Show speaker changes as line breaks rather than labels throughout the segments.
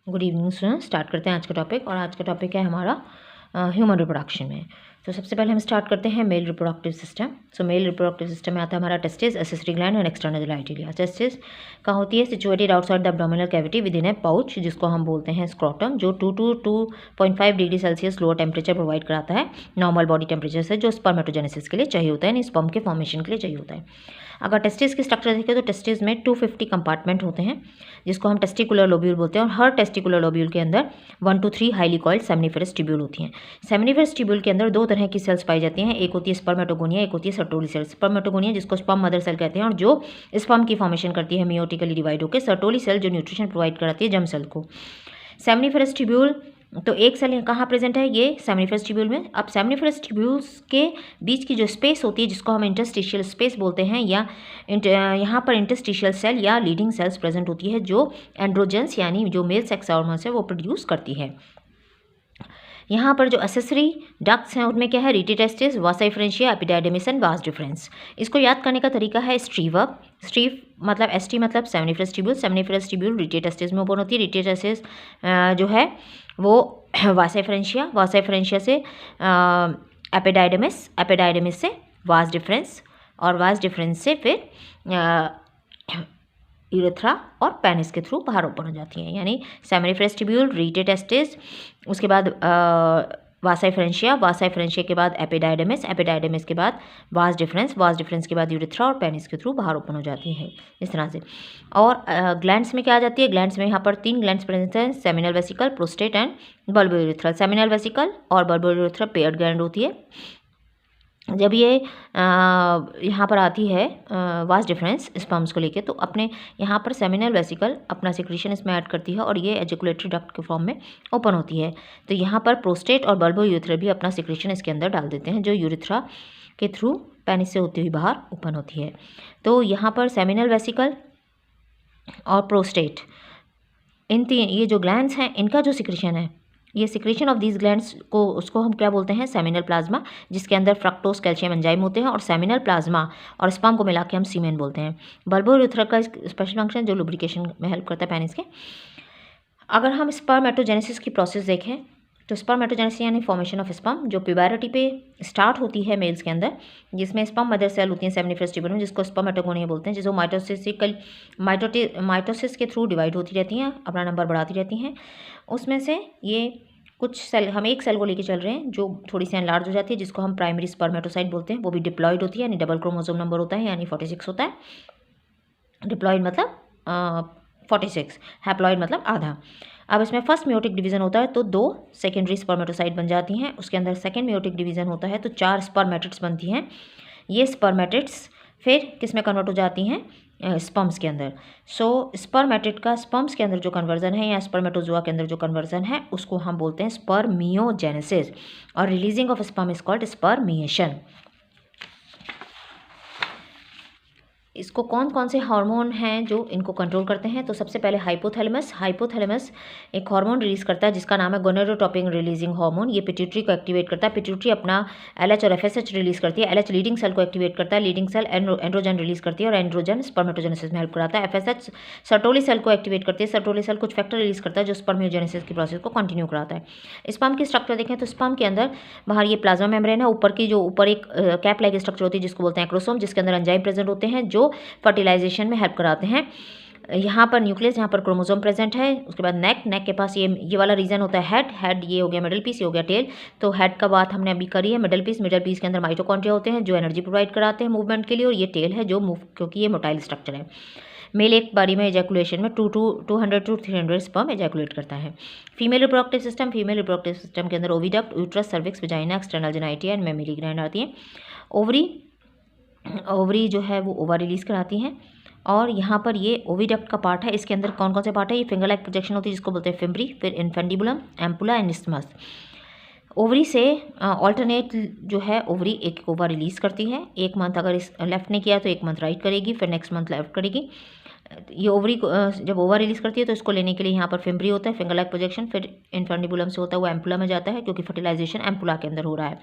Good evening student. Start करते हैं आज का टॉपिक, और आज का टॉपिक है हमारा ह्यूमन रिप्रोडक्शन में। तो सबसे पहले हम स्टार्ट करते हैं मेल रिप्रोडक्टिव सिस्टम। सो मेल रिप्रोडक्टिव सिस्टम में आता है हमारा testis, accessory gland and external genitalia. Testis कहाँ होती है? Situated outside the abdominal cavity with in A pouch, जिसको हम बोलते हैं स्क्रोटम, जो 2 to 2.5 degree Celsius lower temperature provide कराता है नॉर्मल बॉडी टेम्परेचर से, जो स्पर्मेटोजेनेसिस के लिए चाहिए होता है, यानी स्पर्म के फॉर्मेशन के लिए चाहिए होता है। अगर टेस्टिस की स्ट्रक्चर देखें तो टेस्टिस में 250 कंपार्टमेंट होते हैं, जिसको हम टेस्टिकुलर लोब्यूल बोलते हैं, और हर टेस्टिकुलर लोब्यूल के अंदर 1 to 3 highly coiled seminiferous tubule होती हैं। सेमिनिफेरस ट्यूब्यूल के अंदर दो तरह की सेल्स पाई जाती हैं, एक होती है स्पर्मेटोगोनिया, एक होती है सर्टोली सेल। स्पर्मेटोगोनिया जिसको स्पर्म मदर सेल कहते हैं, और जो स्पर्म की फॉर्मेशन करती है मियोटिकली डिवाइड होकर। सर्टोली सेल जो न्यूट्रिशन प्रोवाइड कराती है जर्म सेल को। सेमिनिफेरस ट्यूब्यूल, तो एक सेल कहाँ प्रेजेंट है? ये सेमिनिफेरस ट्यूब्यूल में। अब सेमिनिफेरस ट्यूब्यूल्स के बीच की जो स्पेस होती है, जिसको हम इंटरस्टिशियल स्पेस बोलते हैं, या यहाँ पर इंटरस्टिशियल सेल या लीडिंग सेल्स प्रेजेंट होती है, जो एंड्रोजेंस यानी जो मेल सेक्स हार्मोन्स है वो प्रोड्यूस करती है। यहाँ पर जो एसेसरी डक्ट्स हैं उनमें क्या है? Rete testis, Vasa differentia, epididymis and vas deferens. इसको याद करने का तरीका है स्ट्रीव। स्ट्रीव मतलब एसटी मतलब seminiferous tubule. Seminiferous tubule rete testis में ओपन होती है। रीटी टेस्टिस जो है वो वासा डिफरेंशिया से एपिडाइडमिस, एपिडाइडमिस से वास डिफरेंस, और वास डिफरेंस से फिर यूरेथ्रा और पेनिस के थ्रू बाहर ओपन हो जाती हैं, यानी सेमिनिफेरस ट्यूब्यूल, रीटे टेस्टिस, उसके बाद वासा डिफरेंशिया के बाद एपिडाइडमिस, एपिडाइडमिस के बाद वास डिफरेंस के बाद यूरेथ्रा और पेनिस के थ्रू बाहर ओपन हो जाती है, इस तरह से। और ग्लैंड्स में क्या आ जाती है? ग्लैंड्स में यहाँ पर 3 ग्लैंड्स प्रेजेंट हैं, seminal vesicle, prostate and bulbo urethral. Seminal vesicle और बल्बो यूरेथ्रल पेयर्ड ग्लैंड होती है। जब ये यहाँ पर आती है वास डिफरेंस स्पर्म्स को लेके, तो अपने यहाँ पर सेमिनल वेसिकल अपना सिक्रीशन इसमें ऐड करती है, और ये एजिकुलेटरी डक्ट के फॉर्म में ओपन होती है। तो यहाँ पर प्रोस्टेट और बल्बो यूरेथ्रा भी अपना सिक्रीशन इसके अंदर डाल देते हैं, जो यूरेथ्रा के थ्रू पेनिस से होती हुई बाहर ओपन होती है। तो यहाँ पर सेमिनल वेसिकल और प्रोस्टेट, ये जो ग्लैंड्स हैं, इनका जो सिक्रीशन है, ये सिक्रीशन ऑफ दीज ग्लैंड्स को, उसको हम क्या बोलते हैं? सेमिनल प्लाज्मा, जिसके अंदर फ्रक्टोज कैल्शियम एंजाइम होते हैं, और सेमिनल प्लाज्मा और स्पर्म को मिला के हम सीमेन बोलते हैं। बल्बो यूरेथ्रा का स्पेशल फंक्शन जो लुब्रिकेशन में हेल्प करता है पेनिस के। अगर हम स्पर्मेटोजेनेसिस की प्रोसेस देखें, तो स्पर्मेटोजेनेसिस यानी फॉर्मेशन ऑफ स्पर्म, जो प्यूबरिटी पे स्टार्ट होती है मेल्स के अंदर, जिसमें स्पर्म मदर सेल होती है सेमिनिफेरस ट्यूब्यूल में, जिसको स्पर्मेटोगोनिया बोलते हैं, जो माइटोसिस के थ्रू डिवाइड होती रहती हैं, अपना नंबर बढ़ाती रहती हैं। उसमें से ये कुछ सेल, हम एक सेल को लेके चल रहे हैं जो थोड़ी सी एनलार्ज हो जाती है, जिसको हम प्राइमरी स्पर्मेटोसाइट बोलते हैं। वो भी डिप्लॉइड होती है, यानी डबल क्रोमोसोम नंबर होता है, यानी 46 होता है। डिप्लॉइड मतलब 46, हैप्लॉइड मतलब आधा। अब इसमें फर्स्ट म्योटिक डिवीजन होता है, तो 2 सेकेंडरी स्पर्मेटोसाइट बन जाती हैं। उसके अंदर सेकेंड म्योटिक डिवीजन होता है, तो 4 स्पर्मेटिड्स बनती हैं। ये स्पर्मेटिड्स फिर किस में कन्वर्ट हो जाती हैं? स्पर्म्स के अंदर। सो स्पर्मेटिड का स्पर्म्स के अंदर जो कन्वर्जन है, या स्पर्मेटोजोआ के अंदर जो कन्वर्जन है, उसको हम बोलते हैं स्पर्मियोजेनेसिस, और releasing of sperm is called spermiation. इसको कौन कौन से हार्मोन हैं जो इनको कंट्रोल करते हैं? तो सबसे पहले हाइपोथैलेमस एक हार्मोन रिलीज करता है, जिसका नाम है गोनेडोट्रोपिन रिलीजिंग हार्मोन। ये पिट्यूटरी को एक्टिवेट करता है। पिट्यूटरी अपना LH और FSH रिलीज करती है। LH लीडिंग सेल को एक्टिवेट करता है, लीडिंग सेल एंड्रोजन रिलीज करती है, और एंड्रोजन स्पर्मेटोजेनेसिस में हेल्प कराता है। FSH सर्टोली सेल को एक्टिवेट करती है। सर्टोली सेल कुछ फैक्टर रिलीज करता है, जो स्पर्मियोजेनेसिस की प्रोसेस को कंटिन्यू कराता है। स्पर्म की स्ट्रक्चर देखें तो स्पर्म के अंदर बाहर ये प्लाज्मा मेम्ब्रेन है, ऊपर एक कैप लाइक स्ट्रक्चर होती है, जिसको बोलते हैं एक्रोसोम, जिसके अंदर एंजाइम प्रेजेंट होते हैं, जो फर्टिलाइजेशन में हेल्प कराते हैं। यहाँ पर न्यूक्लियस, यहाँ पर क्रोमोसोम प्रेजेंट है। उसके बाद नेक के पास ये वाला रीजन होता है हेड, ये हो गया मिडल पीस, ये हो गया टेल। तो हेड का बात हमने अभी करी है। मिडल पीस के अंदर माइटोकॉन्ड्रिया होते हैं, जो एनर्जी प्रोवाइड कराते हैं मूवमेंट के लिए, और ये टेल है जो मूव, क्योंकि ये मोटाइल स्ट्रक्चर है। मेल एक बारी में एजैकुलेशन में 200 to 300 स्पर्म एजैकुलेट करता है। फीमेल रिप्रोडक्टिव सिस्टम के अंदर oviduct, uterus, cervix, vagina, external genitalia and mammary gland आती हैं। ओवरी जो है वो ओवा रिलीज कराती हैं। और यहाँ पर ये ओविडक्ट का पार्ट है। इसके अंदर कौन कौन से पार्ट है? ये फिंगर लाइक प्रोजेक्शन होती है, जिसको बोलते हैं फिम्ब्री, फिर infundibulum, ampulla and isthmus. Ovary से ऑल्टरनेट जो है ओवरी एक ओवा रिलीज करती है। एक मंथ अगर इस लेफ्ट ने किया तो एक मंथ राइट करेगी, फिर नेक्स्ट मंथ लेफ्ट करेगी। ये ओवरी को जब ओवर रिलीज करती है, तो इसको लेने के लिए यहाँ पर फिम्ब्री होता है, फिंगर लाइक प्रोजेक्शन, फिर इन्फेंडिबुलम से होता है वो एम्पुला में जाता है, क्योंकि फर्टिलाइजेशन एम्पुला के अंदर हो रहा है।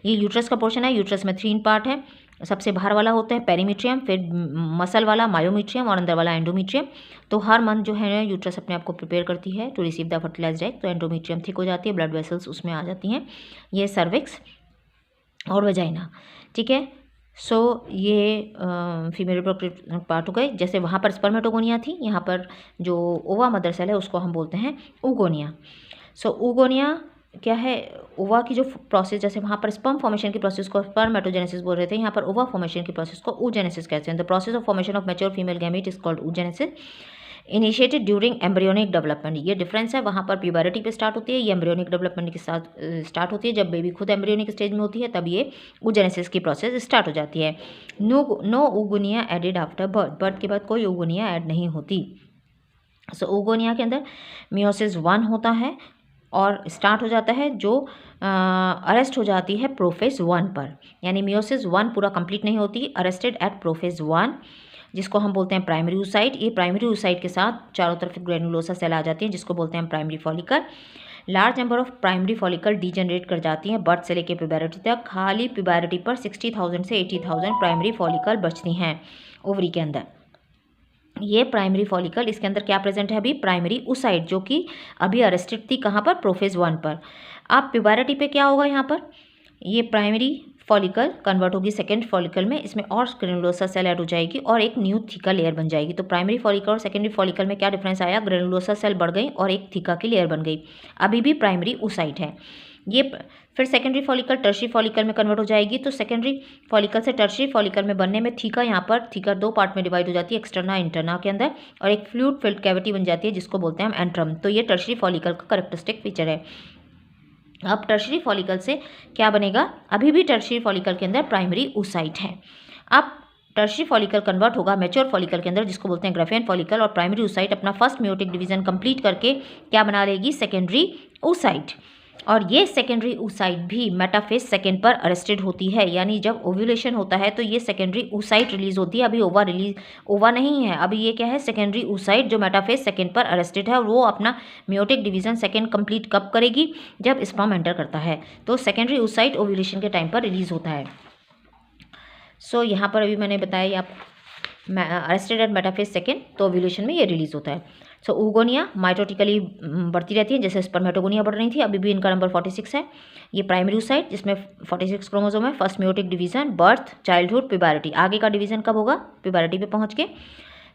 ये यूट्रस का पोर्शन है। यूट्रस में 3 पार्ट है, सबसे बाहर वाला होता है पेरीमीट्रियम, फिर मसल वाला मायोमीट्रियम और अंदर वाला एंडोमीट्रियम। तो हर मंथ जो है यूट्रस अपने आप को प्रिपेयर करती है to receive the fertilised egg. तो एंडोमीट्रियम थिक हो जाती है, ब्लड वेसल्स उसमें आ जाती हैं, ये सर्विक्स और वजाइना, ठीक है। सो ये फीमेल रिप्रोडक्टिव पार्ट हो गए। जैसे वहाँ पर स्पर्मेटोगोनिया थी, यहाँ पर जो ओवा मदर सेल है उसको हम बोलते हैं ऊगोनिया। सो ऊगोनिया क्या है, ओवा की जो प्रोसेस, जैसे वहाँ पर स्पर्म फॉर्मेशन की प्रोसेस को स्पर्मेटोजेनेसिस बोल रहे थे, यहाँ पर ओवा फॉर्मेशन की प्रोसेस को oogenesis कहते हैं। The process of formation of mature female gamete is called oogenesis, initiated during embryonic development. ये डिफरेंस है, वहाँ पर प्यूबरिटी पे स्टार्ट होती है, ये एम्ब्रियोनिक डेवलपमेंट के साथ स्टार्ट होती है। जब बेबी खुद एम्ब्रियोनिक स्टेज में होती है तब ये oogenesis की प्रोसेस स्टार्ट हो जाती है। No oogonia added after birth, birth के बाद कोई oogonia ऐड नहीं होती। सो oogonia के अंदर मियोसिस 1 होता है और स्टार्ट हो जाता है जो अरेस्ट हो जाती है प्रोफेज 1 पर, यानी मियोसिस 1 पूरा कंप्लीट नहीं होती, अरेस्टेड एट प्रोफेज 1, जिसको हम बोलते हैं प्राइमरी oocyte। ये प्राइमरी oocyte के साथ चारों तरफ ग्रेनुलोसा सेल आ जाती है जिसको बोलते हैं primary follicle. Large number of primary follicle degenerate कर जाती हैं बर्थ से लेकर प्यूबरिटी तक। खाली प्यूबरिटी पर 60,000 से 80,000 प्राइमरी फॉलिकल बचती हैं ओवरी के अंदर। ये प्राइमरी फॉलिकल, इसके अंदर क्या प्रेजेंट है अभी, प्राइमरी oocyte, जो कि अभी अरेस्टेड थी कहाँ पर, प्रोफेज 1 पर। अब प्यूबरिटी पे क्या होगा, यहाँ पर ये प्राइमरी फॉलिकल कन्वर्ट होगी सेकेंड फॉलिकल में, इसमें और ग्रेनुलोसा सेल ऐड हो जाएगी और एक न्यू थीका लेयर बन जाएगी। तो प्राइमरी फॉलिकल और सेकेंडरी फॉलिकल में क्या डिफरेंस आया, ग्रेनुलोसा सेल बढ़ गई और एक थीका की लेयर बन गई। अभी भी प्राइमरी oocyte है ये। फिर सेकेंडरी फॉलिकल टर्शरी फॉलिकल में कन्वर्ट हो जाएगी। तो सेकेंडरी फॉलिकल से टर्शरी फॉलिकल में बनने में थीका, यहाँ पर थीका 2 पार्ट में डिवाइड हो जाती है, एक्सटर्ना इंटरना के अंदर, और एक फ्लूइड फिल्ड कैविटी बन जाती है जिसको बोलते हैं हम एंट्रम। तो ये टर्शरी फॉलिकल का करेक्टरिस्टिक फीचर है। अब टर्शरी फॉलिकल से क्या बनेगा, अभी भी टर्शरी फॉलिकल के अंदर प्राइमरी oocyte है। अब टर्शरी फॉलिकल कन्वर्ट होगा मैच्योर फॉलिकल के अंदर जिसको बोलते हैं ग्राफियन फॉलिकल, और प्राइमरी oocyte अपना फर्स्ट मियोटिक डिवीजन कंप्लीट करके क्या बना लेगी, सेकेंडरी oocyte। और ये सेकेंडरी oocyte भी मेटाफेज सेकेंड पर अरेस्टेड होती है, यानी जब ओव्यूलेशन होता है तो ये सेकेंडरी oocyte रिलीज होती है। अभी ओवा नहीं है, अभी ये क्या है, सेकेंडरी oocyte जो मेटाफेज सेकेंड पर अरेस्टेड है, और वो अपना मियोटिक डिवीजन सेकेंड कंप्लीट कब करेगी, जब स्पर्म एंटर करता है। तो सेकेंडरी oocyte ओव्यूलेशन के टाइम पर रिलीज होता है। सो यहाँ पर अभी मैंने बताया आप अरेस्टेड एट मेटाफेज सेकेंड, तो ओव्यूलेशन में ये रिलीज होता है। सो oogonia माइटोटिकली बढ़ती रहती है, जैसे स्पर्मेटोगोनिया बढ़ रही थी, अभी भी इनका नंबर 46 है। ये प्राइमरी oocyte जिसमें 46 क्रोमोसोम है, first meiotic division, birth, childhood, puberty. आगे का डिवीजन कब होगा, प्यूबरिटी पे पहुंच के।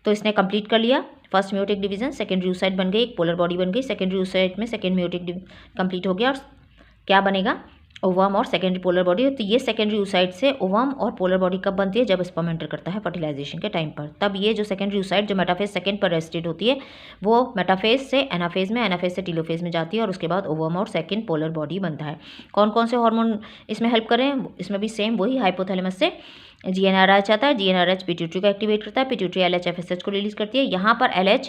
तो इसने कंप्लीट कर लिया first meiotic division, secondary oocyte बन गई, एक पोलर बॉडी बन गई। सेकेंडरी oocyte में सेकेंड मियोटिक कंप्लीट हो गया और क्या बनेगा, ओवम और सेकेंडरी पोलर बॉडी। तो ये सेकेंडरी oocyte से ओवम और पोलर बॉडी कब बनती है, जब स्पर्म एंटर करता है फर्टिलाइजेशन के टाइम पर। तब ये जो सेकेंडरी oocyte जो मेटाफेज सेकेंड पर रेस्टेड होती है, वो मेटाफेज से एनाफेज में, एनाफेज से टीलोफेज में जाती है, और उसके बाद ओवम और सेकेंड पोलर बॉडी बनता है। कौन कौन से हार्मोन इसमें हेल्प करें, इसमें भी सेम वही, हाइपोथैलेमस से GnRH आता है, GnRH पिट्यूटरी को एक्टिवेट करता है, पिट्यूटरी LH FSH को रिलीज करती है। यहाँ पर LH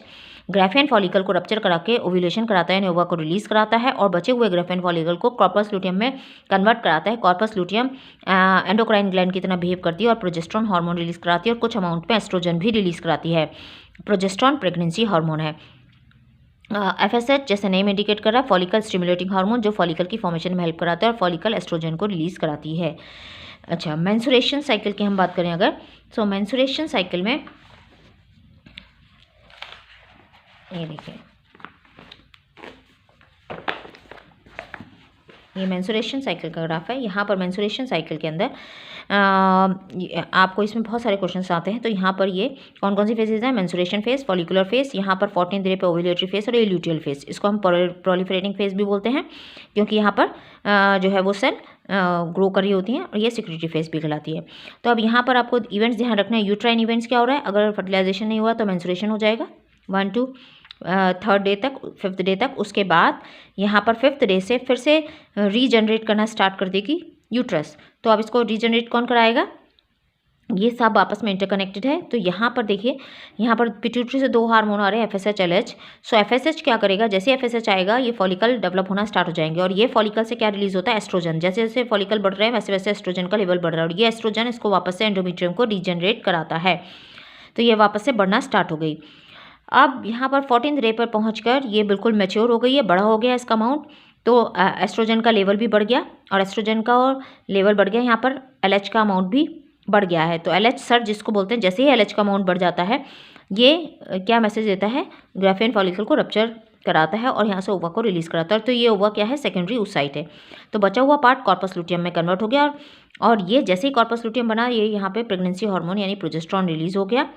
ग्राफियन फॉलिकल को रप्चर करा के ओव्यूलेशन कराता है, यानी ओवा को रिलीज कराता है, और बचे हुए ग्राफियन फॉलिकल को कॉर्पस लुटियम में कन्वर्ट कराता है। कॉर्पस लुटियम एंडोक्राइन ग्लैंड की तरह बिहेव करती है और प्रोजेस्टेरॉन हार्मोन रिलीज कराती है, और कुछ अमाउंट में एस्ट्रोजन भी रिलीज कराती है। प्रोजेस्टेरॉन प्रेगनेंसी हार्मोन है। FSH जैसे नेम इंडिकेट कर रहा है, फॉलिकल स्टिमुलेटिंग हार्मोन, जो फॉलिकल की फॉर्मेशन में हेल्प कराता है और फॉलिकल एस्ट्रोजन को रिलीज कराती है। अच्छा, मेंसुरेशन साइकिल की हम बात करें अगर, तो मेंसुरेशन साइकिल में ये देखिए, ये मेंसुरेशन साइकिल का ग्राफ है। यहाँ पर मेंसुरेशन साइकिल के अंदर आपको इसमें बहुत सारे क्वेश्चंस आते हैं। तो यहाँ पर ये कौन कौन सी फेजेज हैं, मेंसुरेशन फेज, फॉलिकुलर फेज, यहाँ पर 14th डे पे ओव्यूलेटरी फेज और ये ल्यूटियल फेज। इसको हम प्रोलिफरेटिंग फेज भी बोलते हैं, क्योंकि यहाँ पर जो है वो सेल ग्रो कर रही होती हैं, और ये सिक्रेटरी फेज भी कहलाती है। तो अब यहाँ पर आपको इवेंट्स ध्यान रखना है। यूट्राइन इवेंट्स क्या हो रहा है, अगर फर्टिलाइजेशन नहीं हुआ तो मेंसुरेशन हो जाएगा 1 to 3rd डे तक, 5th डे तक। उसके बाद यहाँ पर 5th डे से फिर से रीजनरेट करना स्टार्ट कर देगी यूट्रस। तो अब इसको रीजनरेट कौन कराएगा, ये सब आपस में इंटरकनेक्टेड है। तो यहाँ पर देखिए, यहाँ पर पिट्यूटरी से 2 हार्मोन आ रहे हैं, FSH LH। सो FSH क्या करेगा, जैसे FSH आएगा ये फॉलिकल डेवलप होना स्टार्ट हो जाएंगे, और ये फॉलिकल से क्या रिलीज होता है, एस्ट्रोजन। जैसे जैसे फॉलिकल बढ़ रहे हैं वैसे वैसे एस्ट्रोजन का लेवल बढ़ रहा है, और ये एस्ट्रोजन इसको वापस से एंडोमेट्रियम को रीजनरेट कराता है। तो ये वापस से बढ़ना स्टार्ट हो गई। अब यहाँ पर 14th डे पर पहुँचकर ये बिल्कुल मैच्योर हो गई है, बड़ा हो गया इसका अमाउंट। तो एस्ट्रोजन का लेवल भी बढ़ गया, और एस्ट्रोजन का और लेवल बढ़ गया, यहाँ पर LH का अमाउंट भी बढ़ गया है। तो LH सर्ज जिसको बोलते हैं, जैसे ही LH का अमाउंट बढ़ जाता है ये क्या मैसेज देता है, ग्राफेन फॉलिकल को रप्चर कराता है और यहाँ से ओवा को रिलीज कराता है। तो ये ओवा क्या है, सेकेंडरी oocyte है। तो बचा हुआ पार्ट कॉर्पस लुटियम में कन्वर्ट हो गया और ये जैसे ही कॉर्पस लुटियम बना, ये यहाँ पे प्रेगनेंसी हार्मोन यानी प्रोजेस्टेरॉन रिलीज हो गया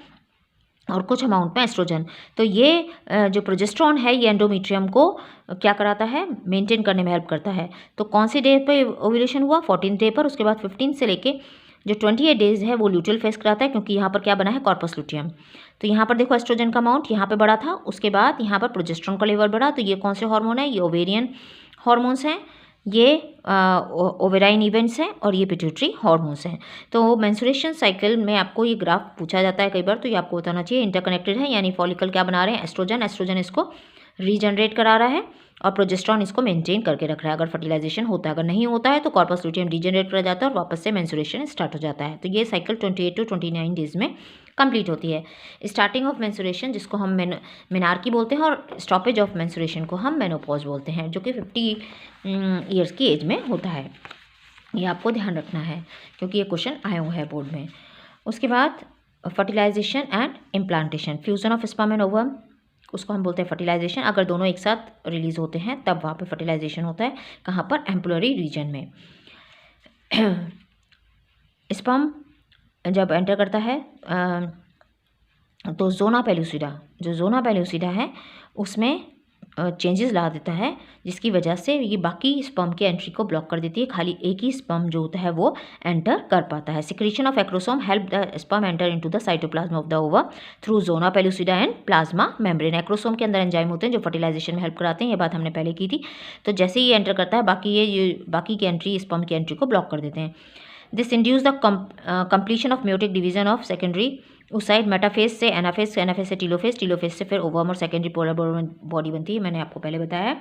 और कुछ अमाउंट में एस्ट्रोजन। तो ये जो प्रोजेस्टेरॉन है ये एंडोमेट्रियम को क्या कराता है, मेंटेन करने में हेल्प करता है। तो कौन सी डे पे ओव्यूलेशन हुआ, 14 डे पर। उसके बाद 15 से लेके जो 28 डेज है वो ल्यूटियल फेज कराता है, क्योंकि यहाँ पर क्या बना है, कॉर्पस लुटियम। तो यहाँ पर देखो एस्ट्रोजन का अमाउंट यहाँ पे बढ़ा था, उसके बाद यहाँ पर प्रोजेस्टेरॉन का लेवल बढ़ा। तो ये कौन से हार्मोन है, ये ओवेरियन हार्मोन्स हैं, ये ओवेराइन इवेंट्स हैं और ये पिट्यूटरी हार्मोन्स हैं। तो मेंस्ट्रुएशन साइकिल में आपको ये ग्राफ पूछा जाता है कई बार, तो ये आपको बताना चाहिए इंटरकनेक्टेड है, यानी फॉलिकल क्या बना रहे हैं, एस्ट्रोजन, एस्ट्रोजन इसको रीजनरेट करा रहा है और प्रोजेस्टेरॉन इसको मेंटेन करके रख रहा है। अगर फर्टिलाइजेशन होता है, अगर नहीं होता है तो कॉर्पस लुटियम डीजनरेट करा जाता है और वापस से मेंस्ट्रुएशन स्टार्ट हो जाता है। तो ये साइकिल 28 टू 29 डेज में कंप्लीट होती है। स्टार्टिंग ऑफ मेंस्ट्रुएशन जिसको हम मेनार्की बोलते हैं और स्टॉपेज ऑफ मेंस्ट्रुएशन को हम मेनोपॉज बोलते हैं, जो कि 50 ईयर्स की एज में होता है। ये आपको ध्यान रखना है क्योंकि ये क्वेश्चन आए हुए हैं बोर्ड में। उसके बाद fertilisation and implantation, fusion of sperm and ovum, उसको हम बोलते हैं फर्टिलाइजेशन। अगर दोनों एक साथ रिलीज होते हैं तब वहाँ पे फर्टिलाइजेशन होता है। कहाँ पर, एम्पुलरी रीजन में। स्पर्म जब एंटर करता है तो जोना पेलुसिडा, जो जोना पेलुसिडा है उसमें चेंजेस ला देता है, जिसकी वजह से ये बाकी स्पर्म की एंट्री को ब्लॉक कर देती है। खाली एक ही स्पर्म जो होता है वो एंटर कर पाता है। Secretion of acrosome help the sperm enter into the cytoplasm of the ovum through zona pellucida and plasma membrane. Acrosome के अंदर एंजाइम होते हैं जो फर्टिलाइजेशन में हेल्प कराते हैं, ये बात हमने पहले की थी। तो जैसे ही एंटर करता है बाकी की एंट्री, स्पर्म की एंट्री को ब्लॉक कर देते हैं। This induce the completion of meiotic division of secondary oocyte, metaphase से एनाफेज, एनाफेज से टीलोफेज, टीलोफेज से फिर ओवम और सेकेंडरी पोलर बॉडी बनती है, मैंने आपको पहले बताया है।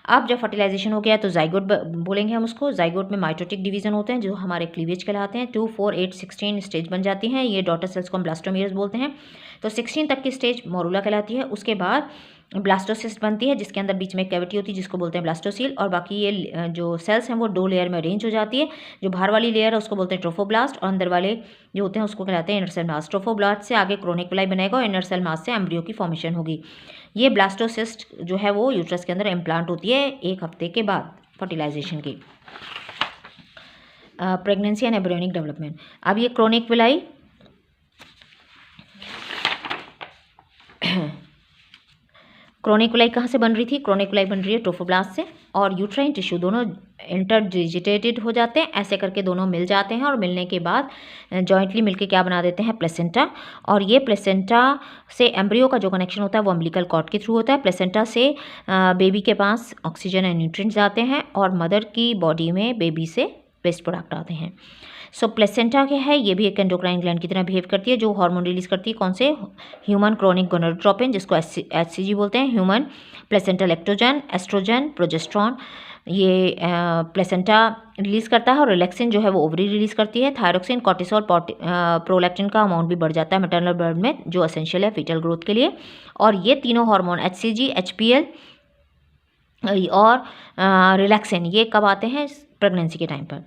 अब जब फर्टिलाइजेशन हो गया तो जाइगोट बोलेंगे हम उसको। जाइगोट में माइटोटिक डिवीजन होते हैं जो हमारे क्लीवेज कहलाते हैं। 2, 4, 8, 16 स्टेज बन जाती हैं। ये डॉटर सेल्स को हम ब्लास्टोमेरियस बोलते हैं। तो 16 तक की स्टेज मोरूला कहलाती है। उसके बाद ब्लास्टोसिस्ट बनती है जिसके अंदर बीच में एक कैविटी होती है जिसको बोलते हैं ब्लास्टोसील, और बाकी ये जो सेल्स हैं वो 2 लेयर में अरेंज हो जाती है। जो बाहर वाली लेयर है उसको बोलते हैं ट्रोफोब्लास्ट और अंदर वाले जो होते हैं उसको कहलाते हैं इनर सेल मास। ट्रोफोब्लास्ट से आगे क्रोनिक विलाई बनेगा और इनर सेल मास से एम्ब्रियो की फॉर्मेशन होगी। ये ब्लास्टोसिस्ट जो है वो यूट्रस के अंदर इम्प्लांट होती है 1 हफ्ते के बाद फर्टिलाइजेशन की। Pregnancy and embryonic development. अब ये क्रोनिक विलाई क्रोनिक विलाई कहाँ से बन रही थी, क्रोनिक विलाई बन रही है ट्रोफोब्लास्ट से, और यूट्राइन टिश्यू दोनों इंटरडिजिटेटेड हो जाते हैं। ऐसे करके दोनों मिल जाते हैं और मिलने के बाद जॉइंटली मिलके क्या बना देते हैं, प्लेसेंटा। और ये प्लेसेंटा से एम्ब्रियो का जो कनेक्शन होता है वो अम्बिलिकल कॉर्ड के थ्रू होता है। प्लेसेंटा से बेबी के पास ऑक्सीजन एंड न्यूट्रिएंट्स जाते हैं और मदर की बॉडी में बेबी से वेस्ट प्रोडक्ट आते हैं। सो प्लेसेंटा क्या है, ये भी एक एंडोक्राइन ग्लैंड की तरह बिहेव करती है जो हार्मोन रिलीज करती है। कौन से, ह्यूमन क्रोनिक गोनाडोट्रोपिन जिसको HCG बोलते हैं, ह्यूमन प्लेसेंटल एक्टोजन, एस्ट्रोजन, प्रोजेस्ट्रॉन, ये प्लेसेंटा रिलीज करता है। और रिलैक्सिन जो है वो ओवरी रिलीज करती है। थायरोक्सिन, कॉर्टिसोल, प्रोलैक्टिन का अमाउंट भी बढ़ जाता है मैटरनल ब्लड में जो एसेंशियल है फीटल ग्रोथ के लिए। और ये तीनों हार्मोन HCG, HPL और रिलैक्सिन ये कब आते हैं, प्रेगनेंसी के टाइम पर।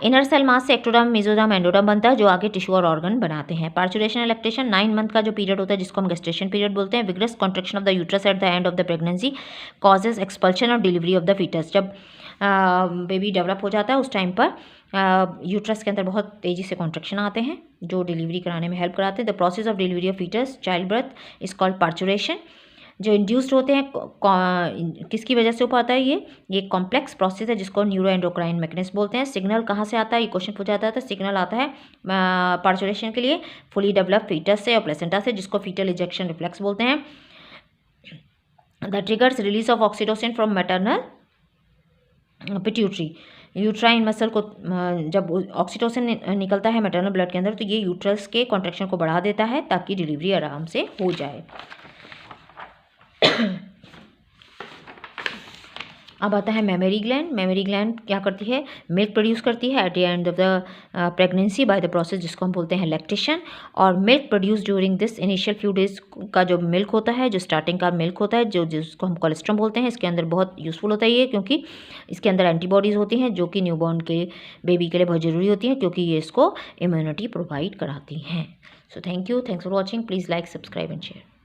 इनर सेल मास से एक्टोडर्म, मेसोडर्म, एंडोडर्म बनता है जो आगे टिश्यू और ऑर्गन बनाते हैं। पार्चुरेशन एंड लैक्टेशन 9 मंथ का जो पीरियड होता है जिसको हम गेस्टेशन पीरियड बोलते हैं। Vigorous contraction of the uterus at the end of the pregnancy causes expulsion और डिलीवरी ऑफ द फीटस। जब बेबी डेवलप हो जाता है उस टाइम पर यूट्रस के अंदर बहुत तेज़ी से कॉन्ट्रैक्शन आते हैं जो डिलीवरी कराने में हेल्प कराते हैं। The process of delivery of foetus childbirth is called parturition. जो इंड्यूस्ड होते हैं किसकी वजह से हो पाता है, ये कॉम्प्लेक्स प्रोसेस है जिसको न्यूरो एंडोक्राइन मैकेनिज्म बोलते हैं। सिग्नल कहाँ से आता है, ये क्वेश्चन पूछा जाता है। तो सिग्नल आता है पार्चुरेशन के लिए फुली डेवलप फीटस से और प्लेसेंटा से जिसको फीटल इजेक्शन रिफ्लेक्स बोलते हैं। The triggers release of oxytocin from maternal pituitary. Uterine muscle को जब ऑक्सीटोसिन निकलता है मैटरनल ब्लड के अंदर तो ये यूट्रस के कॉन्ट्रैक्शन को बढ़ा देता है ताकि डिलीवरी आराम से हो जाए। अब आता है मेमोरी ग्लैंड। मेमोरी ग्लैंड क्या करती है, मिल्क प्रोड्यूस करती है at the end of the pregnancy by the process जिसको हम बोलते हैं लैक्टेशन। और milk produce during this initial few days का जो मिल्क होता है, जो स्टार्टिंग का मिल्क होता है, जो जिसको हम कोलेस्ट्रॉम बोलते हैं, इसके अंदर बहुत यूज़फुल होता है ये, क्योंकि इसके अंदर एंटीबॉडीज़ होती हैं जो कि न्यूबॉर्न के बेबी के लिए बहुत ज़रूरी होती हैं, क्योंकि ये इसको इम्यूनिटी प्रोवाइड कराती हैं। So thank you, thanks for watching, please like, subscribe and share.